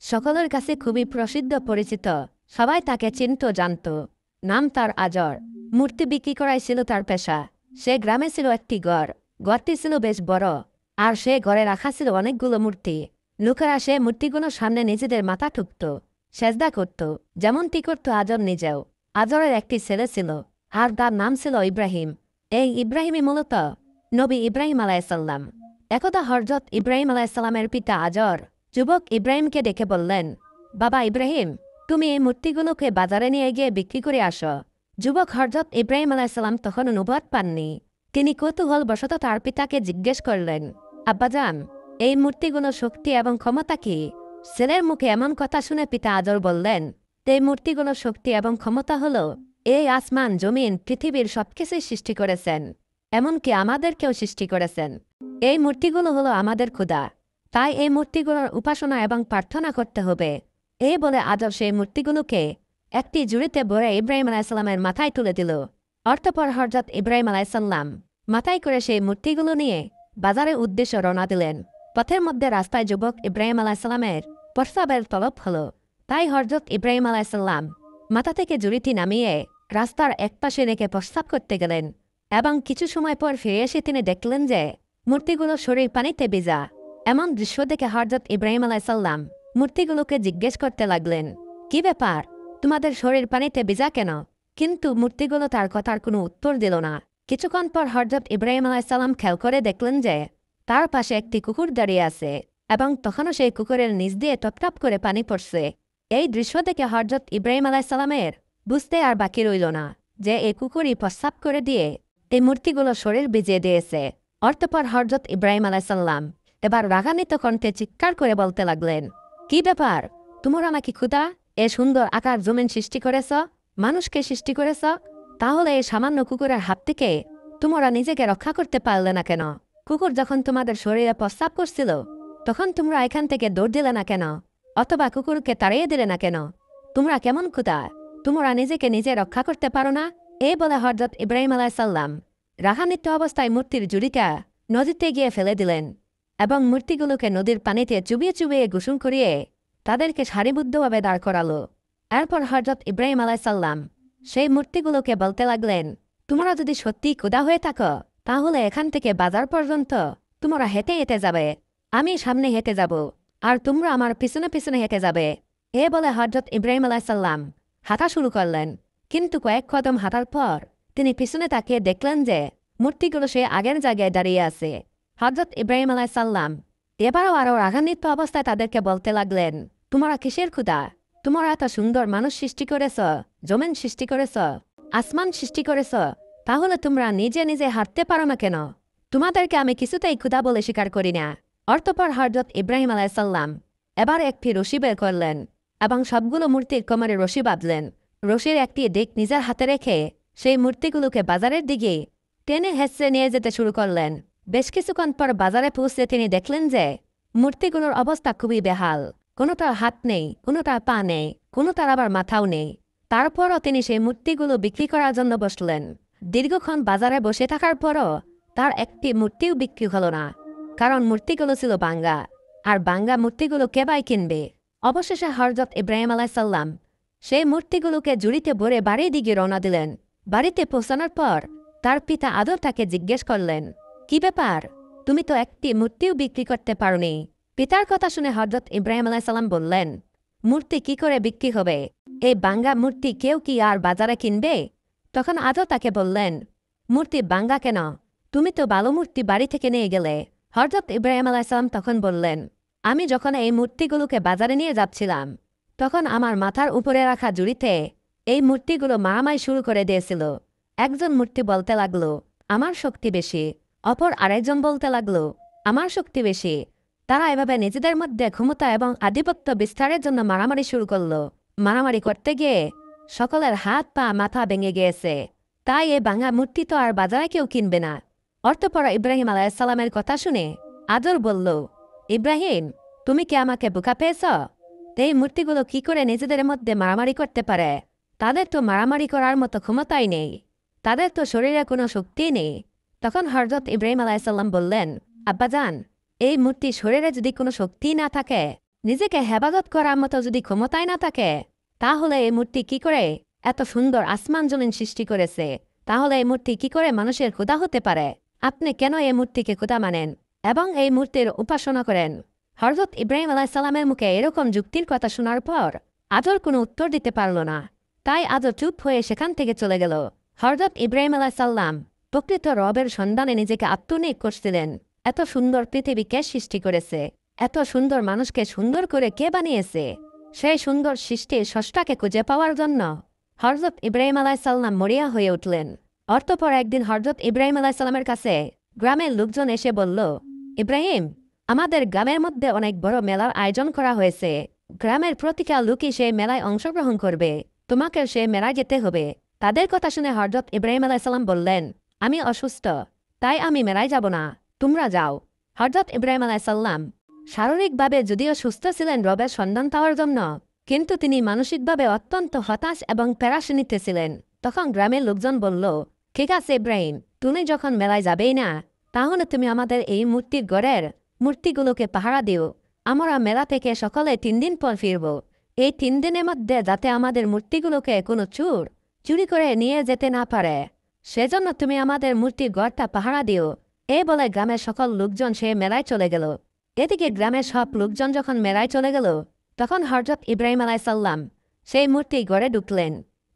সকলের কাছে খুবই প্রসিদ্ধ পরিচিত। সবাই তাকে চিনত জানত। নাম তার আজর। মূর্তি বিক্রি করাই ছিল তার পেশা। সে গ্রামে ছিল একটি গড়। গড়টি ছিল বেশ বড়। আর সে ঘরে রাখা ছিল অনেকগুলো মূর্তি। লোকেরা সে মূর্তিগুলোর সামনে নিজেদের মাথা ঠুকত, সেজদা করত, যেমনটি করত আজর নিজেও। আজরের একটি ছেলে ছিল, আর তার নাম ছিল ইব্রাহিম। এই ইব্রাহিমই মূলত নবী ইব্রাহিম আলাইসাল্লাম। একদা হযরত ইব্রাহিম আলাইসাল্লামের পিতা আজর যুবক ইব্রাহিমকে ডেকে বললেন, বাবা ইব্রাহিম, তুমি এই মূর্তিগুলোকে বাজারে নিয়ে গিয়ে বিক্রি করে আসো। যুবক হযরত ইব্রাহিম আলাইসাল্লাম তখন অনুবাদ পাননি। তিনি কৌতূহলবশত তার পিতাকে জিজ্ঞেস করলেন, আব্বাজান, এই মূর্তিগুলোর শক্তি এবং ক্ষমতা কি? ছেলের মুখে এমন কথা শুনে পিতা আজর বললেন, এই মূর্তিগুলোর শক্তি এবং ক্ষমতা হলো এই আসমান, জমিন, পৃথিবীর সবকিছুই সৃষ্টি করেছেন, এমনকি আমাদেরকেও সৃষ্টি করেছেন। এই মূর্তিগুলো হলো আমাদের খোদা। তাই এই মূর্তিগুলোর উপাসনা এবং প্রার্থনা করতে হবে। এই বলে আজব সেই মূর্তিগুলোকে একটি জুড়িতে ভরে ইব্রাহিম আলাইসাল্লামের মাথায় তুলে দিল। অর্থপর হযরত ইব্রাহিম আলাইসাল্লাম মাথায় করে সেই মূর্তিগুলো নিয়ে বাজারের উদ্দেশ্যে রওনা দিলেন। পথের মধ্যে রাস্তায় যুবক ইব্রাহিম আলাইসাল্লামের প্রস্রাবের তলব হল। তাই হযরত ইব্রাহিম আলাইসাল্লাম মাথা থেকে জুড়িটি নামিয়ে রাস্তার একপাশে রেখে প্রস্রাব করতে গেলেন, এবং কিছু সময় পর ফিরে এসে তিনি দেখলেন যে মূর্তিগুলো শরীর পানিতে ভিজা। এমন দৃশ্য দেখে হযরত ইব্রাহিম আলাইসাল্লাম মূর্তিগুলোকে জিজ্ঞেস করতে লাগলেন, কি ব্যাপার, তোমাদের শরীর পানিতে ভিজা কেন? কিন্তু মূর্তিগুলো তার কথার কোনো উত্তর দিল না। কিছুক্ষণ পর হযরত ইব্রাহিম আলাইসাল্লাম খেয়াল করে দেখলেন যে তার পাশে একটি কুকুর দাঁড়িয়ে আছে, এবং তখনও সেই কুকুরের নিচ দিয়ে টপটপ করে পানি পড়ছে। এই দৃশ্য দেখে হযরত ইব্রাহিম আলাইসাল্লামের বুঝতে আর বাকি রইল না যে এই কুকুরই প্রস্রাব করে দিয়ে এই মূর্তিগুলো শরীর ভিজিয়ে দিয়েছে। অর্থপর হযরত ইব্রাহিম আলাইসাল্লাম এবার রাগান্বিত কণ্ঠে চিৎকার করে বলতে লাগলেন, কি ব্যাপার, তোমরা নাকি ক্ষুধা এ সুন্দর আকার জমিন সৃষ্টি করেছ, মানুষকে সৃষ্টি করেছ, তাহলে এই সামান্য কুকুরের হাত থেকে তোমরা নিজেকে রক্ষা করতে পারলে না কেন? কুকুর যখন তোমাদের শরীরে প্রস্রাব করছিল তখন তোমরা এখান থেকে দৌড় দিলে না কেন? অথবা কুকুরকে তাড়িয়ে দিলে না কেন? তোমরা কেমন ক্ষুধা, তোমরা নিজেকে নিজে রক্ষা করতে পারো না? এই বলে হযরত ইব্রাহিম আলাইসাল্লাম রাগান্বিত অবস্থায় মূর্তির জুড়িটা নদীতে গিয়ে ফেলে দিলেন, এবং মূর্তিগুলোকে নদীর পানিতে চুবিয়ে চুবিয়ে গোসল করিয়ে তাদেরকে সারিবদ্ধভাবে দাঁড় করালো। এরপর হযরত ইব্রাহিম আলাইসাল্লাম সেই মূর্তিগুলোকে বলতে লাগলেন, তোমরা যদি সত্যি ক্ষুধা হয়ে থাকো তাহলে এখান থেকে বাজার পর্যন্ত তোমরা হেঁটে হেঁটে যাবে। আমি সামনে হেঁটে যাব, আর তোমরা আমার পিছনে পিছনে হেঁটে যাবে। এ বলে হযরত ইব্রাহিম আলাইসাল্লাম হাঁটা শুরু করলেন। কিন্তু কয়েক কদম হাঁটার পর তিনি পিছনে তাকিয়ে দেখলেন যে মূর্তিগুলো সে আগের জায়গায় দাঁড়িয়ে আছে। হযরত ইব্রাহিম আলাইসাল্লাম এবারও আরও রাগান্বিত অবস্থায় তাদেরকে বলতে লাগলেন, তোমরা কিসের ক্ষুধা? তোমরা এত সুন্দর মানুষ সৃষ্টি করেছ, জমিন সৃষ্টি করেছ, আসমান সৃষ্টি করেছ, তাহলে তোমরা নিজে নিজে হাঁটতে পারো না কেন? তোমাদেরকে আমি কিছুতেই ক্ষুধা বলে স্বীকার করি না। অর্থপর হযরত ইব্রাহিম আলাইসাল্লাম এবার একটি রশি বের করলেন এবং সবগুলো মূর্তির কোমরে রশি বাঁধলেন। রশির একটি দিক নিজের হাতে রেখে সেই মূর্তিগুলোকে বাজারের দিকে টেনে হেঁচড়ে নিয়ে যেতে শুরু করলেন। বেশ কিছুক্ষণ পর বাজারে পৌঁছে তিনি দেখলেন যে মূর্তিগুলোর অবস্থা খুবই বেহাল। কোনোটার হাত নেই, কোনোটার পা নেই, কোনোটার আবার মাথাও নেই। তারপরও তিনি সেই মূর্তিগুলো বিক্রি করার জন্য বসলেন। দীর্ঘক্ষণ বাজারে বসে থাকার পরও তার একটি মূর্তিও বিক্রি হলো না, কারণ মূর্তিগুলো ছিল ভাঙ্গা, আর ভাঙ্গা মূর্তিগুলো কে বাই কিনবে? অবশেষে হযরত ইব্রাহিম আলাইসাল্লাম সেই মূর্তিগুলোকে জুড়িতে ভরে বাড়ির দিকে রওনা দিলেন। বাড়িতে পৌঁছানোর পর তার পিতা আদর তাকে জিজ্ঞেস করলেন, কি ব্যাপার, তুমি তো একটি মূর্তিও বিক্রি করতে পারোনি? পিতার কথা শুনে হযরত ইব্রাহিম আলাইসাল্লাম বললেন, মূর্তি কি করে বিক্রি হবে? এই ভাঙ্গা মূর্তি কেউ কি আর বাজারে কিনবে? তখন আদর তাকে বললেন, মূর্তি ভাঙ্গা কেন? তুমি তো ভালো মূর্তি বাড়ি থেকে নিয়ে গেলে। হযরত ইব্রাহিম আলাইসাল্লাম তখন বললেন, আমি যখন এই মূর্তিগুলোকে বাজারে নিয়ে যাচ্ছিলাম তখন আমার মাথার উপরে রাখা জুড়িতে এই মূর্তিগুলো মারামারি শুরু করে দিয়েছিল। একজন মূর্তি বলতে লাগলো, আমার শক্তি বেশি। অপর আরেকজন বলতে লাগলো, আমার শক্তি বেশি। তারা এভাবে নিজেদের মধ্যে ক্ষমতা এবং আধিপত্য বিস্তারের জন্য মারামারি শুরু করলো। মারামারি করতে গিয়ে সকলের হাত পা মাথা ভেঙে গিয়েছে। তাই এই ভাঙা মূর্তি তো আর বাজারে কেউ কিনবে না। অর্থপর ইব্রাহিম আলাইসাল্লামের কথা শুনে আদর বলল, ইব্রাহিম, তুমি কি আমাকে বোকা পেয়েছ? এই মূর্তিগুলো কি করে নিজেদের মধ্যে মারামারি করতে পারে? তাদের তো মারামারি করার মতো ক্ষমতাই নেই, তাদের তো শরীরে কোনো শক্তি নেই। তখন হযরত ইব্রাহিম আলাইসাল্লাম বললেন, আব্বাজান, এই মূর্তি শরীরে যদি কোনো শক্তি না থাকে নিজেকে হেফাজত করার মতো যদি ক্ষমতায় না থাকে, তাহলে এই মূর্তি কি করে এত সুন্দর আসমান জমিন সৃষ্টি করেছে? তাহলে এই মূর্তি কি করে মানুষের খোদা হতে পারে? আপনি কেন এই মূর্তিকে খোদা মানেন এবং এই মূর্তির উপাসনা করেন? হযরত ইব্রাহিম আলাইহিস সালামের মুখে এরকম যুক্তির কথা শোনার পর আদর কোনো উত্তর দিতে পারল না। তাই আদর চুপ হয়ে সেখান থেকে চলে গেল। হযরত ইব্রাহিম আলাইহিস সালাম প্রকৃত রবের সন্ধানে নিজেকে আত্মনিয়োগ করছিলেন। এত সুন্দর পৃথিবী কে সৃষ্টি করেছে? এত সুন্দর মানুষকে সুন্দর করে কে বানিয়েছে? সেই সুন্দর সৃষ্টির স্রষ্টাকে খুঁজে পাওয়ার জন্য হযরত ইব্রাহিম আলাইহিস সালাম মরিয়া হয়ে উঠলেন। অতঃপর একদিন হযরত ইব্রাহিম আলাইহিস সালামের কাছে গ্রামের লোকজন এসে বলল, ইব্রাহিম, আমাদের গ্রামের মধ্যে অনেক বড় মেলার আয়োজন করা হয়েছে। গ্রামের প্রতিটা লোকই সেই মেলায় অংশগ্রহণ করবে। তোমাকে সেই মেলায় যেতে হবে। তাদের কথা শুনে হযরত ইব্রাহিম আলাইহিস সালাম বললেন, আমি অসুস্থ, তাই আমি মেলায় যাব না, তোমরা যাও। হযরত ইব্রাহিম আলাইহিস সালাম শারীরিকভাবে যদিও সুস্থ ছিলেন রবের সন্ধান পাওয়ার জন্য, কিন্তু তিনি মানসিকভাবে অত্যন্ত হতাশ এবং প্যারাশানিতে ছিলেন। তখন গ্রামের লোকজন বলল, ঠিক আছে ইব্রাহিম, তুমি যখন মেলায় যাবেই না, তাহলে তুমি আমাদের এই মূর্তির ঘরের মূর্তিগুলোকে পাহারা দিও। আমরা মেলা থেকে সকালে 3 দিন পর ফিরব। এই 3 দিনের মধ্যে যাতে আমাদের মূর্তিগুলোকে কোনো চোর চুরি করে নিয়ে যেতে না পারে, সেজন্য তুমি আমাদের মূর্তির ঘরটা পাহারা দিও। এই বলে গ্রামের সকল লোকজন সে মেলায় চলে গেল। এদিকে গ্রামের সব লোকজন যখন মেলায় চলে গেল, তখন হযরত ইব্রাহিম আলাইহিস সালাম সেই মূর্তি ঘরে ঢুকলেন।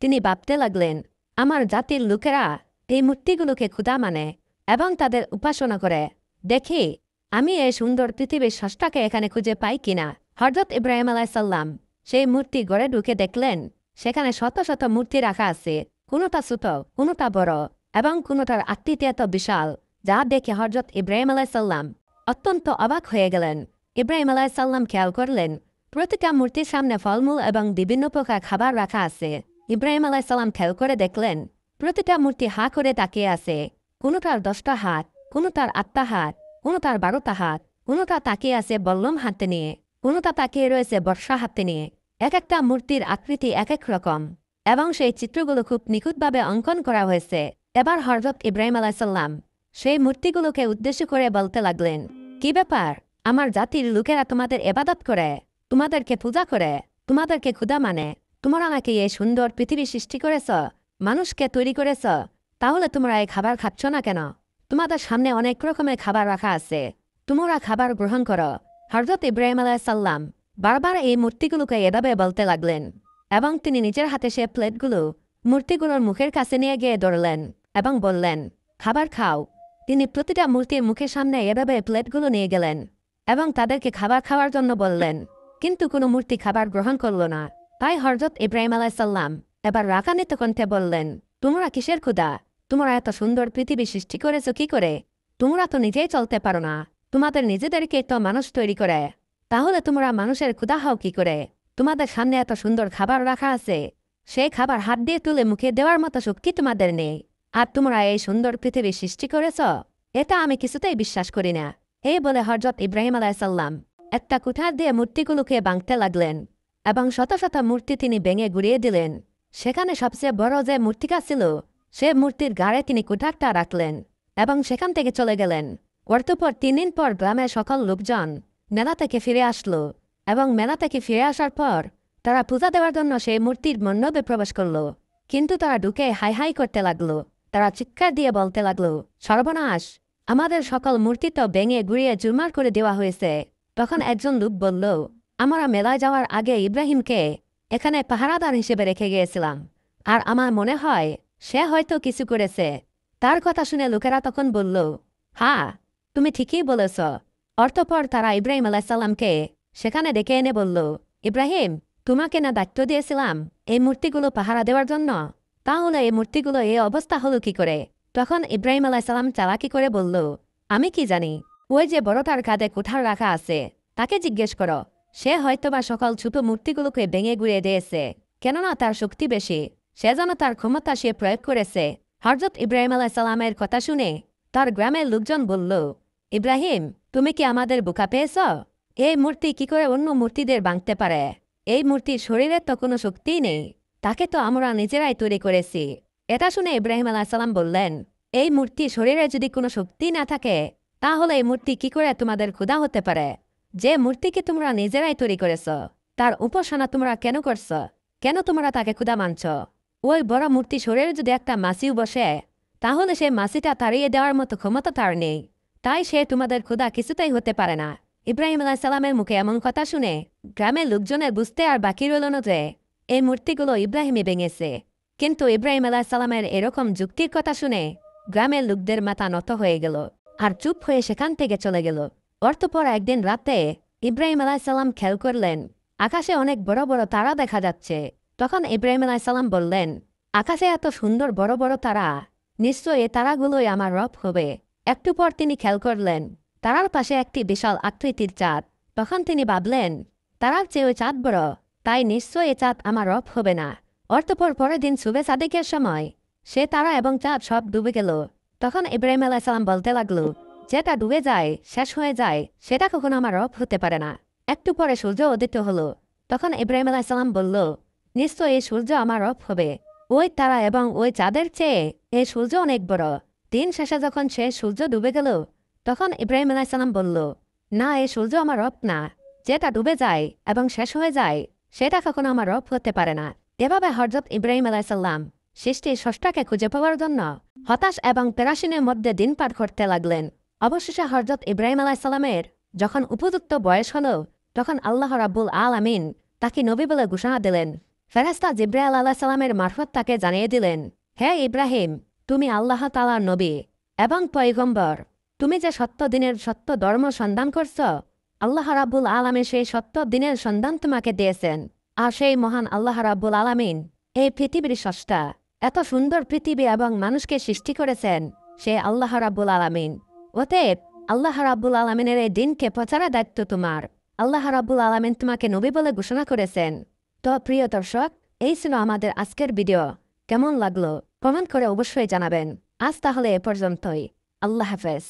তিনি ভাবতে লাগলেন, আমার জাতির লোকেরা এই মূর্তিগুলোকে খোদা মানে এবং তাদের উপাসনা করে। দেখি আমি এই সুন্দর পৃথিবীর স্রষ্টাকে এখানে খুঁজে পাই কিনা। হযরত ইব্রাহিম আলাইহিস সালাম সেই মূর্তি ঘরে ঢুকে দেখলেন সেখানে শত শত মূর্তি রাখা আছে, কোনোটা ছোট, কোনোটা বড় এবং কোনোটার আকৃতি এত বিশাল যা দেখে হযরত ইব্রাহিম আলাইহিস সালাম অত্যন্ত অবাক হয়ে গেলেন। ইব্রাহিম আলাইহিস সালাম খেয়াল করলেন প্রতিটা মূর্তির সামনে ফলমূল এবং বিভিন্ন প্রকার খাবার রাখা আছে। ইব্রাহিম আলাইহিস সালাম খেয়াল করে দেখলেন প্রতিটা মূর্তি হা করে তাকিয়ে আছে। কোনোটার 10টা হাত, কোনোটার 8টা হাত, কোনোটার 12টা হাত, কোনোটা তাকিয়ে আছে বল্লম হাতে নিয়ে, কোনোটা তাকিয়ে রয়েছে বর্ষা হাতে নিয়ে। এক একটা মূর্তির আকৃতি এক এক রকম এবং সেই চিত্রগুলো খুব নিখুঁতভাবে অঙ্কন করা হয়েছে। এবার হযরত ইব্রাহিম আলাইহিস সালাম সেই মূর্তিগুলোকে উদ্দেশ্য করে বলতে লাগলেন, কি ব্যাপার? আমার জাতির লোকেরা তোমাদের ইবাদত করে, তোমাদেরকে পূজা করে, তোমাদেরকে খোদা মানে। তোমরা নাকি এই সুন্দর পৃথিবী সৃষ্টি করেছ, মানুষকে তৈরি করেছ, তাহলে তোমরা এই খাবার খাচ্ছ না কেন? তোমাদের সামনে অনেক রকমের খাবার রাখা আছে, তোমরা খাবার গ্রহণ করো। হযরত ইব্রাহিম আলাইহিস সালাম বারবার এই মূর্তিগুলোকে এভাবে বলতে লাগলেন এবং তিনি নিজের হাতে সে প্লেটগুলো মূর্তিগুলোর মুখের কাছে নিয়ে গিয়ে ধরলেন এবং বললেন, খাবার খাও। তিনি প্রতিটা মূর্তির মুখের সামনে এভাবে প্লেটগুলো নিয়ে গেলেন এবং তাদেরকে খাবার খাওয়ার জন্য বললেন, কিন্তু কোনো মূর্তি খাবার গ্রহণ করল না। তাই হযরত ইব্রাহিম আলাইহিস সালাম এবার রাগান্বিত কণ্ঠে বললেন, তোমরা কিসের খোদা? তোমরা এত সুন্দর পৃথিবী সৃষ্টি করেছ কি করে? তোমরা তো নিজেই চলতে পারো না, তোমাদের নিজেদেরকে তো মানুষ তৈরি করে, তাহলে তোমরা মানুষের খোদা হও কি করে? তোমাদের সামনে এত সুন্দর খাবার রাখা আছে, সেই খাবার হাত দিয়ে তুলে মুখে দেওয়ার মতো শক্তি তোমাদের নেই, আর তোমরা এই সুন্দর পৃথিবী সৃষ্টি করেছ? এটা আমি কিছুতেই বিশ্বাস করি না। এই বলে হযরত ইব্রাহিম আলাইহিস সালাম একটা কুঠার দিয়ে মূর্তিগুলোকে ভাঙতে লাগলেন এবং শত শত মূর্তি তিনি ভেঙে গুড়িয়ে দিলেন। সেখানে সবচেয়ে বড় যে মূর্তিটা ছিল, সে মূর্তির গাড়ে তিনি কুঠারটা রাখলেন এবং সেখান থেকে চলে গেলেন। অতঃপর 3 দিন পর গ্রামের সকল লোকজন মেলা থেকে ফিরে আসলো এবং মেলা থেকে ফিরে আসার পর তারা পূজা দেওয়ার জন্য সেই মূর্তির মণ্ডপে প্রবেশ করল। কিন্তু তারা ঢুকে হাই হাই করতে লাগলো। তারা চিৎকার দিয়ে বলতে লাগলো, সর্বনাশ, আমাদের সকল মূর্তি তো ভেঙে গুড়িয়ে চুরমার করে দেওয়া হয়েছে। তখন একজন লোক বলল, আমরা মেলায় যাওয়ার আগে ইব্রাহিমকে এখানে পাহারাদার হিসেবে রেখে গিয়েছিলাম, আর আমার মনে হয় সে হয়তো কিছু করেছে। তার কথা শুনে লোকেরা তখন বলল, হ্যাঁ, তুমি ঠিকই বলেছ। অতঃপর তারা ইব্রাহিম আলাইহিস সালামকে সেখানে ডেকে এনে বলল, ইব্রাহিম, তোমাকে না দায়িত্ব দিয়েছিলাম এই মূর্তিগুলো পাহারা দেওয়ার জন্য, তাহলে এই মূর্তিগুলো এই অবস্থা হলো কি করে? তখন ইব্রাহিম আলাইহিস সালাম চালাকি করে বলল, আমি কি জানি? ওই যে বড়টার কাঁধে কুঠার রাখা আছে, তাকে জিজ্ঞেস করো। সে হয়তোবা সকল ছোট মূর্তিগুলোকে ভেঙে গুড়িয়ে দিয়েছে, কেননা তার শক্তি বেশি, সেজন্য তার ক্ষমতা সে প্রয়োগ করেছে। হযরত ইব্রাহিম আলাইহিস সালামের কথা শুনে তার গ্রামের লোকজন বলল, ইব্রাহিম, তুমি কি আমাদের বোকা পেয়েছ? এই মূর্তি কি করে অন্য মূর্তিদের ভাঙতে পারে? এই মূর্তির শরীরের তো কোনো শক্তিই নেই, তাকে তো আমরা নিজেরাই তৈরি করেছি। এটা শুনে ইব্রাহিম আলাইহিস সালাম বললেন, এই মূর্তি শরীরে যদি কোনো শক্তি না থাকে, তাহলে এই মূর্তি কি করে তোমাদের খোদা হতে পারে? যে মূর্তিকে তোমরা নিজেরাই তৈরি করেছ তার উপাসনা তোমরা কেন করছ? কেন তোমরা তাকে ক্ষুধা মানছ? ওই বড় মূর্তি শরীরে যদি একটা মাছিও বসে তাহলে সে মাছিটা তাড়িয়ে দেওয়ার মতো ক্ষমতা তার নেই। তাই সে তোমাদের ক্ষুধা কিছুতেই হতে পারে না। ইব্রাহিম আলাইসাল্লামের মুখে এমন কথা শুনে গ্রামের লোকজনের বুঝতে আর বাকি রইল না যে এই মূর্তিগুলো ইব্রাহিমই ভেঙেছে। কিন্তু ইব্রাহিম আলাইসাল্লামের এরকম যুক্তির কথা শুনে গ্রামের লোকদের মাথা নত হয়ে গেল আর চুপ হয়ে সেখান থেকে চলে গেল। অর্থপর একদিন রাতে ইব্রাহিম আলাইসাল্লাম খেয়াল করলেন আকাশে অনেক বড় বড় তারা দেখা যাচ্ছে। তখন ইব্রাহিম আলাইসাল্লাম বললেন, আকাশে এত সুন্দর বড় বড় তারা, নিশ্চয়ই এ তারাগুলোই আমার রব হবে। একটু পর তিনি খেয়াল করলেন তারার পাশে একটি বিশাল আকৃতির চাঁদ। তখন তিনি ভাবলেন তারার চেয়ে ওই চাঁদ বড়, তাই নিশ্চয়ই এ চাঁদ আমার রব হবে না। অর্থপর পরের দিন সুবে সাদিকের সময় সে তারা এবং চাঁদ সব ডুবে গেল। তখন ইব্রাহিম আলাইসাল্লাম বলতে লাগলো, যেটা ডুবে যায় শেষ হয়ে যায় সেটা কখনো আমার রব হতে পারে না। একটু পরে সূর্য উদিত হলো। তখন ইব্রাহিম আলাইসাল্লাম বলল, নিশ্চয়ই এই সূর্য আমার রব হবে। ওই তারা এবং ওই চাঁদের চেয়ে এই সূর্য অনেক বড়। দিন শেষে যখন সে সূর্য ডুবে গেল তখন ইব্রাহিম আলাইসাল্লাম বলল, না, এই সূর্য আমার রব না। যেটা ডুবে যায় এবং শেষ হয়ে যায় সেটা কখনো আমার রব হতে পারে না। এভাবে হযরত ইব্রাহিম আলাইসাল্লাম সৃষ্টির স্রষ্টাকে খুঁজে পাওয়ার জন্য হতাশ এবং পেরাশিনের মধ্যে দিন পার করতে লাগলেন। অবশেষে হযরত ইব্রাহিম আলাইসাল্লামের যখন উপযুক্ত বয়স হল তখন আল্লাহ রাব্বুল আলামিন তাকে নবী বলে ঘোষণা দিলেন। ফেরেশতা জিবরাইল আলাইসাল্লামের মারফত তাকে জানিয়ে দিলেন, হে ইব্রাহিম, তুমি আল্লাহ তাআলার নবী এবং পয়গম্বর। তুমি যে সত্য দিনের সত্য ধর্ম সন্ধান করছ, আল্লাহ রাব্বুল আলামিন সেই সত্য দিনের সন্ধান তোমাকে দিয়েছেন। আর সেই মহান আল্লাহ রাব্বুল আলামিন এই পৃথিবীর স্রষ্টা। এত সুন্দর পৃথিবী এবং মানুষকে সৃষ্টি করেছেন সে আল্লাহ রাব্বুল আলামিন। অতএব আল্লাহ রাব্বুল আলামিনের এই দিনকে প্রচারের দায়িত্ব তোমার। আল্লাহ রাব্বুল আলামিন তোমাকে নবী বলে ঘোষণা করেছেন। তো প্রিয় দর্শক, এই ছিল আমাদের আজকের ভিডিও। কেমন লাগলো কমেন্ট করে অবশ্যই জানাবেন। আজ তাহলে এ পর্যন্তই। আল্লাহ হাফেজ।